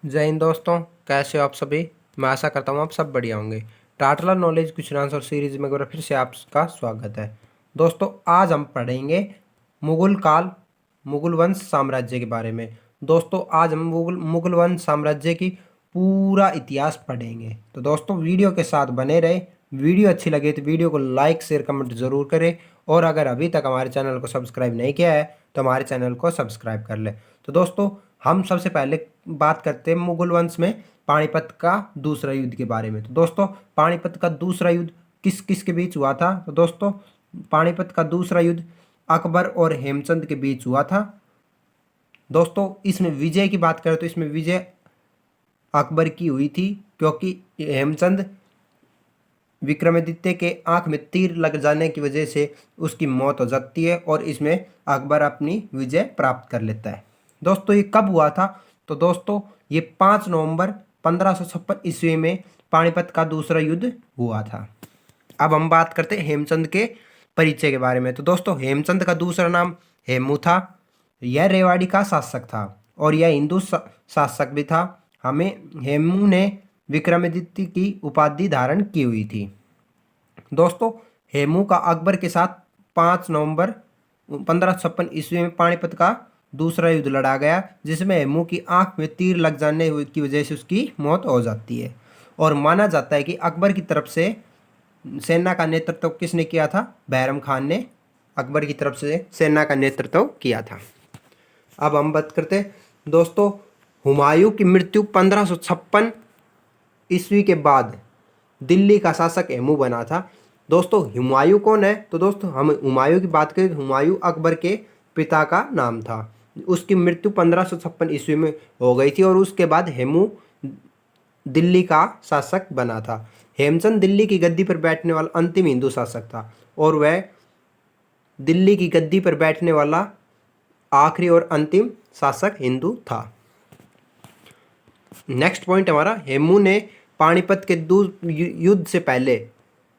जय हिंद दोस्तों। कैसे हो आप सभी। मैं आशा करता हूँ आप सब बढ़िया होंगे। टाटला नॉलेज क्वेश्चन आंसर सीरीज में एक बार फिर से आपका स्वागत है। दोस्तों आज हम पढ़ेंगे मुगल काल, मुगल वंश साम्राज्य के बारे में। दोस्तों आज हम मुगल वंश साम्राज्य की पूरा इतिहास पढ़ेंगे। तो दोस्तों वीडियो के साथ बने रहे। वीडियो अच्छी लगे तो वीडियो को लाइक शेयर कमेंट जरूर करें, और अगर अभी तक हमारे चैनल को सब्सक्राइब नहीं किया है तो हमारे चैनल को सब्सक्राइब कर ले। तो दोस्तों हम सबसे पहले बात करते हैं मुगल वंश में पानीपत का दूसरा युद्ध के बारे में। तो दोस्तों पानीपत का दूसरा युद्ध किस किस के बीच हुआ था। तो दोस्तों पानीपत का दूसरा युद्ध अकबर और हेमचंद के बीच हुआ था। दोस्तों इसमें विजय की बात करें तो इसमें विजय अकबर की हुई थी, क्योंकि हेमचंद विक्रमादित्य के आंख में तीर लग जाने की वजह से उसकी मौत हो जाती है और इसमें अकबर अपनी विजय प्राप्त कर लेता है। दोस्तों ये कब हुआ था। तो दोस्तों ये 5 नवंबर 1556 ईस्वी में पानीपत का दूसरा युद्ध हुआ था। अब हम बात करते हैं हेमचंद के परिचय के बारे में। तो दोस्तों हेमचंद का दूसरा नाम हेमू था। यह रेवाड़ी का शासक था और यह हिंदू शासक भी था। हमें हेमू ने विक्रमादित्य की उपाधि धारण की हुई थी। दोस्तों हेमू का अकबर के साथ 5 नवंबर 1556 ईस्वी में पानीपत का दूसरा युद्ध लड़ा गया, जिसमें हेमू की आंख में तीर लग जाने की वजह से उसकी मौत हो जाती है। और माना जाता है कि अकबर की तरफ से सेना का नेतृत्व किसने किया था। बैरम खान ने अकबर की तरफ से सेना का नेतृत्व किया था। अब हम बात करते हैं दोस्तों हुमायूं की मृत्यु 1556 ईस्वी के बाद दिल्ली का शासक हेमू बना था। दोस्तों हुमायूं कौन है। तो दोस्तों हम हुमायूं की बात करें तो हुमायूं अकबर के पिता का नाम था। उसकी मृत्यु 1556 ईस्वी में हो गई थी और उसके बाद हेमू दिल्ली का शासक बना था। हेमचंद दिल्ली की गद्दी पर बैठने वाला अंतिम हिंदू शासक था और वह दिल्ली की गद्दी पर बैठने वाला आखिरी और अंतिम शासक हिंदू था। नेक्स्ट पॉइंट हमारा हेमू ने पानीपत के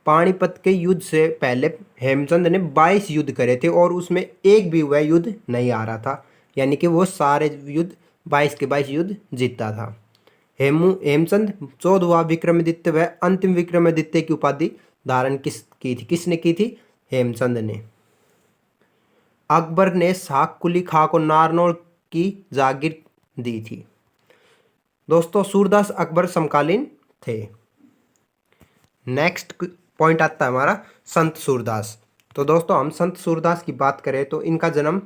पानीपत के युद्ध से पहले हेमचंद ने 22 युद्ध करे थे और उसमें एक भी वह युद्ध नहीं आ रहा था, यानी कि वो सारे युद्ध 22 के 22 युद्ध जीतता था। हेमचंद 14वां विक्रमादित्य व अंतिम विक्रमादित्य की उपाधि धारण किसने की थी। हेमचंद ने। अकबर ने शाह कुली खां को नारनौल की जागीर दी थी। दोस्तों सूरदास अकबर समकालीन थे। नेक्स्ट पॉइंट आता है हमारा संत सूरदास। तो दोस्तों हम संत सूरदास की बात करें तो इनका जन्म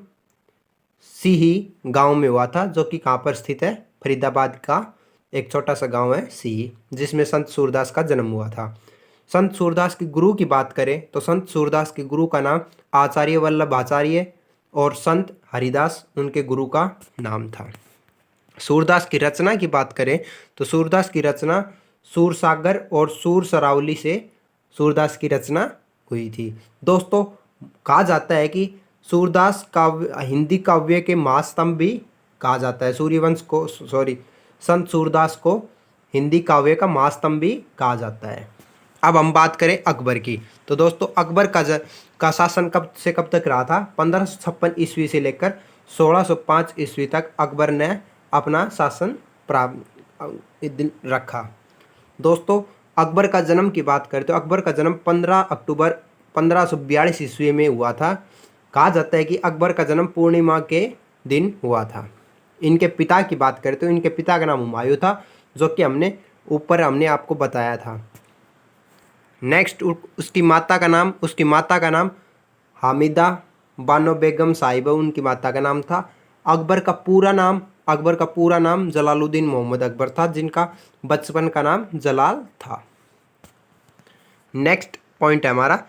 सीही गांव में हुआ था, जो कि कहाँ पर स्थित है, फरीदाबाद का एक छोटा सा गांव है सीही, जिसमें संत सूरदास का जन्म हुआ था। संत सूरदास के गुरु की बात करें तो संत सूरदास के गुरु का नाम आचार्य वल्लभ आचार्य और संत हरिदास उनके गुरु का नाम था। सूरदास की रचना की बात करें तो सूरदास की रचना सूरसागर और सूर सरावली से सूरदास की रचना हुई थी। दोस्तों कहा जाता है कि सूरदास काव्य हिंदी काव्य के महास्तंभ भी कहा जाता है। संत सूरदास को हिंदी काव्य का महास्तंभ भी कहा जाता है। अब हम बात करें अकबर की। तो दोस्तों अकबर का शासन कब से कब तक रहा था। 1556 ईस्वी से लेकर 1605 ईस्वी तक अकबर ने अपना शासन रखा। दोस्तों अकबर का जन्म की बात करें तो अकबर का जन्म 15 अक्टूबर 1542 ईस्वी में हुआ था। कहा जाता है कि अकबर का जन्म पूर्णिमा के दिन हुआ था। इनके पिता की बात करें तो इनके पिता का नाम हुमायूं था, जो कि हमने आपको बताया था। नेक्स्ट उसकी माता का नाम हामिदा बानो बेगम साहिबा उनकी माता का नाम था। अकबर का पूरा नाम जलालुद्दीन मोहम्मद अकबर था, जिनका बचपन का नाम जलाल था। नेक्स्ट पॉइंट है हमारा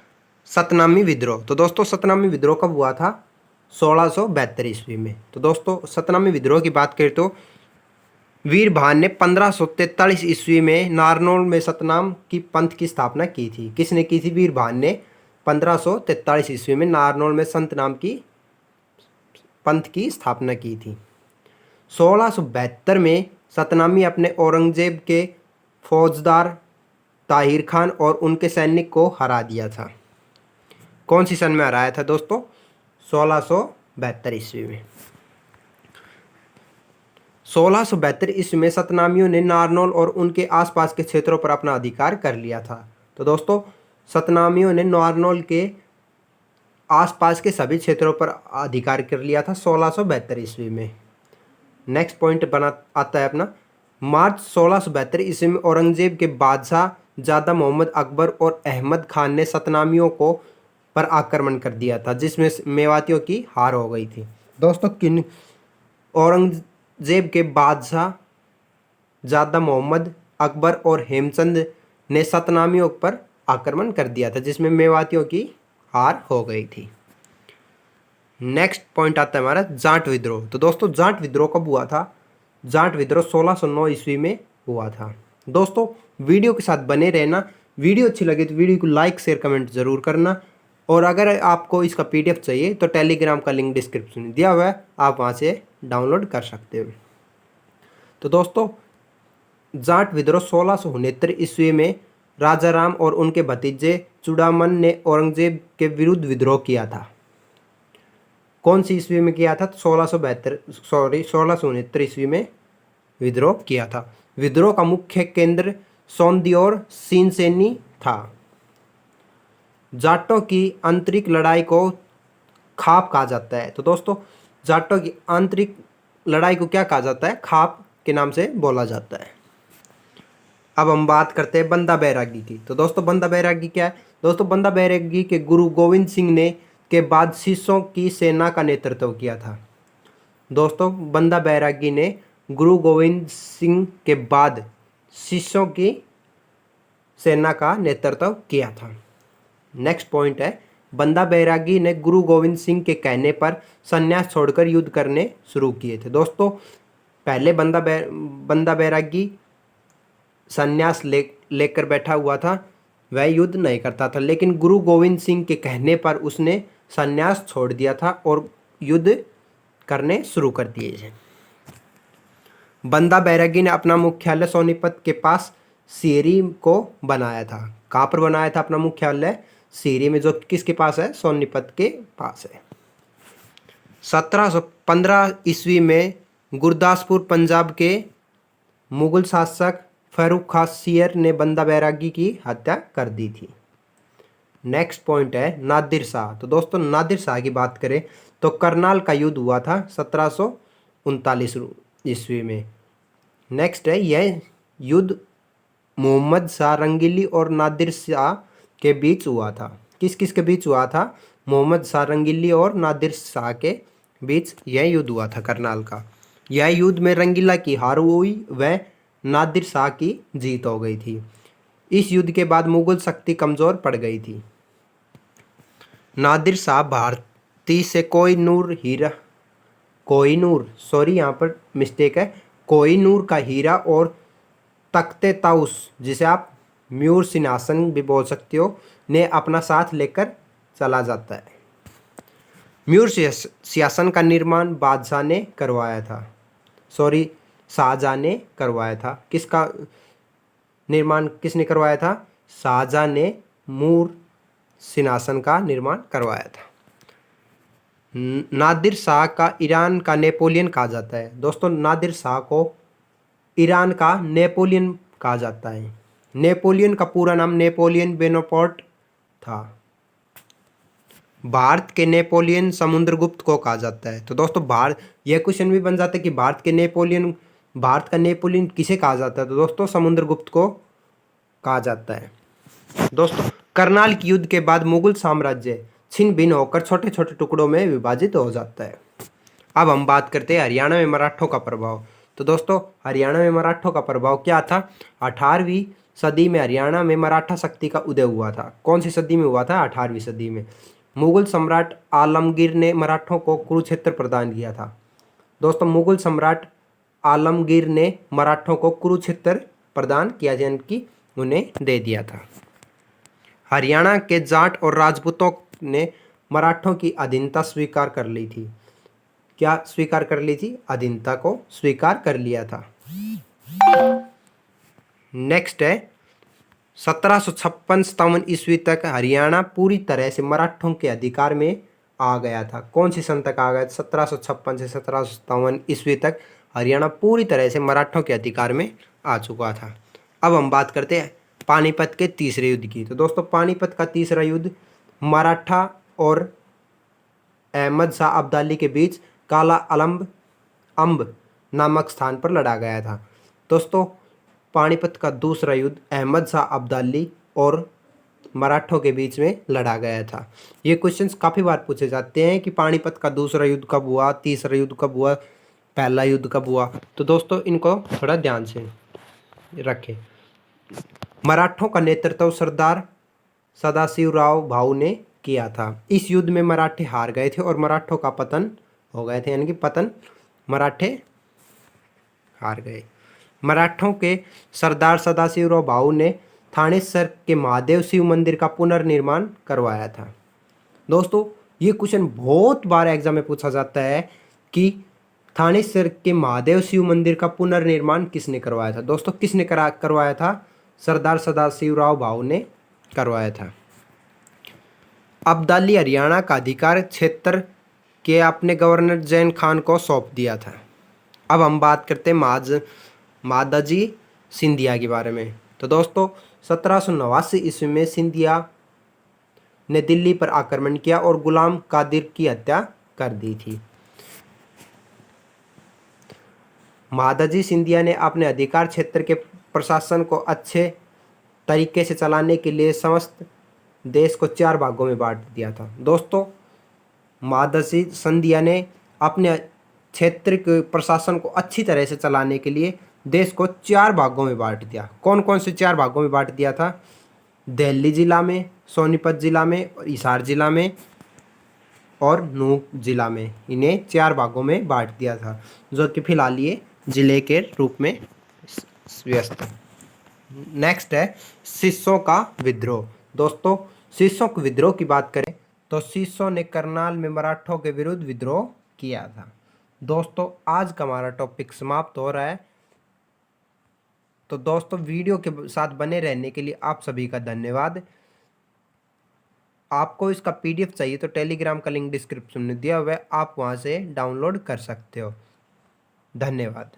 सतनामी विद्रोह। तो दोस्तों सतनामी विद्रोह कब हुआ था। 1672 ईस्वी में। तो दोस्तों सतनामी विद्रोह की बात करें तो वीर भान ने 1543 ईस्वी में नारनौल में सतनाम की पंथ की स्थापना की थी। किसने की थी। वीर भान ने 1543 ईस्वी में नारनौल में संत नाम की पंथ की स्थापना की थी। 1672 में सतनामी अपने औरंगजेब के फौजदार ताहिर खान और उनके सैनिक को हरा दिया था। कौन सी सन में हराया था दोस्तों। 1672 ईस्वी में। 1672 ईस्वी में सतनामियों ने नारनौल और उनके आसपास के क्षेत्रों पर अपना अधिकार कर लिया था। तो दोस्तों सतनामियों ने नारनौल के आसपास के सभी क्षेत्रों पर अधिकार कर लिया था 1672 ईस्वी में। नेक्स्ट पॉइंट बना आता है अपना, मार्च 1672 ईस्वी में औरंगजेब के बादशाह ज़्यादा मोहम्मद अकबर और अहमद खान ने सतनामियों को पर आक्रमण कर दिया था, जिसमें मेवातियों की हार हो गई थी। दोस्तों किन औरंगजेब के बादशाह ज़्यादा मोहम्मद अकबर और हेमचंद ने सतनामियों पर आक्रमण कर दिया था, जिसमें मेवातियों की हार हो गई थी। नेक्स्ट पॉइंट आता है हमारा जाट विद्रोह। तो दोस्तों जाट विद्रोह कब हुआ था? जाट विद्रोह 1609 ईस्वी में हुआ था। दोस्तों वीडियो के साथ बने रहना। वीडियो अच्छी लगे तो वीडियो को लाइक शेयर कमेंट ज़रूर करना, और अगर आपको इसका PDF चाहिए तो टेलीग्राम का लिंक डिस्क्रिप्शन में दिया हुआ है, आप वहाँ से डाउनलोड कर सकते हो। तो दोस्तों जाट विद्रोह 1669 ईस्वी में राजा राम और उनके भतीजे चूड़ामन ने औरंगजेब के विरुद्ध विद्रोह किया था। कौन सी ईस्वी में किया था? 1669 ईस्वी में विद्रोह किया था। विद्रोह का मुख्य केंद्र सौंदी और सीनसेनी था। जाटों की आंतरिक लड़ाई को खाप कहा जाता है। तो दोस्तों जाटों की आंतरिक लड़ाई को क्या कहा जाता है? खाप के नाम से बोला जाता है। अब हम बात करते हैं बंदा बैरागी की। तो दोस्तों बंदा बैरागी क्या है? दोस्तों बंदा बैरागी के गुरु गोविंद सिंह ने के बाद शिष्यों की सेना का नेतृत्व किया था। दोस्तों बंदा बैरागी ने गुरु गोविंद सिंह के बाद शिष्यों की सेना का नेतृत्व किया था। नेक्स्ट पॉइंट है, बंदा बैरागी ने गुरु गोविंद सिंह के कहने पर संन्यास छोड़कर युद्ध करने शुरू किए थे। दोस्तों पहले बंदा बैरागी संन्यास लेकर बैठा हुआ था, वह युद्ध नहीं करता था, लेकिन गुरु गोविंद सिंह के कहने पर उसने संन्यास छोड़ दिया था और युद्ध करने शुरू कर दिए थे। बंदा बैरागी ने अपना मुख्यालय सोनीपत के पास सीरी को बनाया था। कहाँ पर बनाया था अपना मुख्यालय? सीरी में, जो किसके पास है? सोनीपत के पास है। 1715 ईस्वी में गुरदासपुर पंजाब के मुगल शासक फर्रुख खां सियर ने बंदा बैरागी की हत्या कर दी थी। नेक्स्ट पॉइंट है नादिर शाह। तो दोस्तों नादिर शाह की बात करें तो करनाल का युद्ध हुआ था 1739 ईस्वी में। नेक्स्ट है, यह युद्ध मोहम्मद शाह रंगीली और नादिर शाह के बीच हुआ था। किस किस के बीच हुआ था? मोहम्मद शाह रंगीली और नादिर शाह के बीच यह युद्ध हुआ था करनाल का। यह युद्ध में रंगीला की हार हुई व नादिर शाह की जीत हो गई थी। इस युद्ध के बाद मुगल शक्ति कमज़ोर पड़ गई थी। नादिर शाह भारती से यहाँ पर मिस्टेक है, कोहिनूर का हीरा और तख्ते ताउस, जिसे आप म्यूर सिंहासन भी बोल सकते हो, ने अपना साथ लेकर चला जाता है। म्यूर सिंहासन का निर्माण बादशाह ने करवाया था, शाहजहां ने करवाया था। किसका निर्माण किसने करवाया था? शाहजहां ने मूर सिंहासन का निर्माण करवाया था। नादिर शाह का ईरान का नेपोलियन कहा जाता है। दोस्तों नादिर शाह को ईरान का नेपोलियन कहा जाता है। नेपोलियन का पूरा नाम नेपोलियन बोनापार्ट था। भारत के नेपोलियन समुद्रगुप्त को कहा जाता है। तो दोस्तों यह क्वेश्चन भी बन जाता है कि भारत का नेपोलियन किसे कहा जाता है? तो दोस्तों समुद्रगुप्त को कहा जाता है। दोस्तों करनाल के युद्ध के बाद मुगल साम्राज्य छिन्न भिन्न होकर छोटे छोटे टुकड़ों में विभाजित हो जाता है। अब हम बात करते हैं हरियाणा में मराठों का प्रभाव। तो दोस्तों हरियाणा में मराठों का प्रभाव क्या था? 18वीं सदी में हरियाणा में मराठा शक्ति का उदय हुआ था। कौन सी सदी में हुआ था? 18वीं सदी में। मुगल सम्राट आलमगीर ने मराठों को कुरुक्षेत्र प्रदान किया था। दोस्तों मुगल सम्राट आलमगीर ने मराठों को कुरुक्षेत्र प्रदान किया, यानी कि उन्हें दे दिया था। हरियाणा के जाट और राजपूतों ने मराठों की अधीनता स्वीकार कर ली थी। क्या स्वीकार कर ली थी? अधीनता को स्वीकार कर लिया था। नेक्स्ट है 1756-57 ईस्वी तक हरियाणा पूरी तरह से मराठों के अधिकार में आ गया था। कौन सी सन तक आ गया? 1756 से 1757 ईस्वी तक हरियाणा पूरी तरह से मराठों के अधिकार में आ चुका था। अब हम बात करते हैं पानीपत के तीसरे युद्ध की। तो दोस्तों पानीपत का तीसरा युद्ध मराठा और अहमद शाह अब्दाली के बीच काला अम्ब नामक स्थान पर लड़ा गया था। दोस्तों पानीपत का दूसरा युद्ध अहमद शाह अब्दाली और मराठों के बीच में लड़ा गया था। ये क्वेश्चंस काफ़ी बार पूछे जाते हैं कि पानीपत का दूसरा युद्ध कब हुआ, तीसरा युद्ध कब हुआ, पहला युद्ध कब हुआ। तो दोस्तों इनको थोड़ा ध्यान से रखें। मराठों का नेतृत्व सरदार सदाशिवराव भाऊ ने किया था। इस युद्ध में मराठे हार गए थे और मराठों का पतन हो गए थे, यानी कि मराठे हार गए। मराठों के सरदार सदाशिवराव भाऊ ने थानेसर के महादेव शिव मंदिर का पुनर्निर्माण करवाया था। दोस्तों ये क्वेश्चन बहुत बार एग्जाम में पूछा जाता है कि थानेसर के महादेव शिव मंदिर का पुनर्निर्माण किसने करवाया था। दोस्तों किसने करवाया था? सरदार सदाशिवराव भाऊ ने करवाया था। अब्दाली हरियाणा का अधिकार क्षेत्र के अपने गवर्नर जैन खान को सौंप दिया था। अब हम बात करते हैं मादाजी सिंधिया के बारे में। तो दोस्तों 1789 ईस्वी में सिंधिया ने दिल्ली पर आक्रमण किया और गुलाम कादिर की हत्या कर दी थी। मादाजी सिंधिया ने अपने अधिकार क्षेत्र के प्रशासन को अच्छे तरीके से चलाने के लिए समस्त देश को 4 भागों में बांट दिया था। दोस्तों मादाजी सिंधिया ने अपने क्षेत्र के प्रशासन को अच्छी तरह से चलाने के लिए देश को 4 भागों में बांट दिया। कौन कौन से 4 भागों में बांट दिया था? दिल्ली जिला में, सोनीपत जिला में, और हिसार जिला में और नूह जिला में। इन्हें 4 भागों में बांट दिया था, जो कि फिलहाल ये जिले के रूप में व्यस्त है। नेक्स्ट है शिष्यों का विद्रोह। दोस्तों शिष्यों के विद्रोह की बात करें तो शिष्यों ने करनाल में मराठों के विरुद्ध विद्रोह किया था। दोस्तों आज का हमारा टॉपिक समाप्त हो रहा है। तो दोस्तों वीडियो के साथ बने रहने के लिए आप सभी का धन्यवाद। आपको इसका PDF चाहिए तो टेलीग्राम का लिंक डिस्क्रिप्शन में दिया हुआ है, आप वहां से डाउनलोड कर सकते हो। धन्यवाद।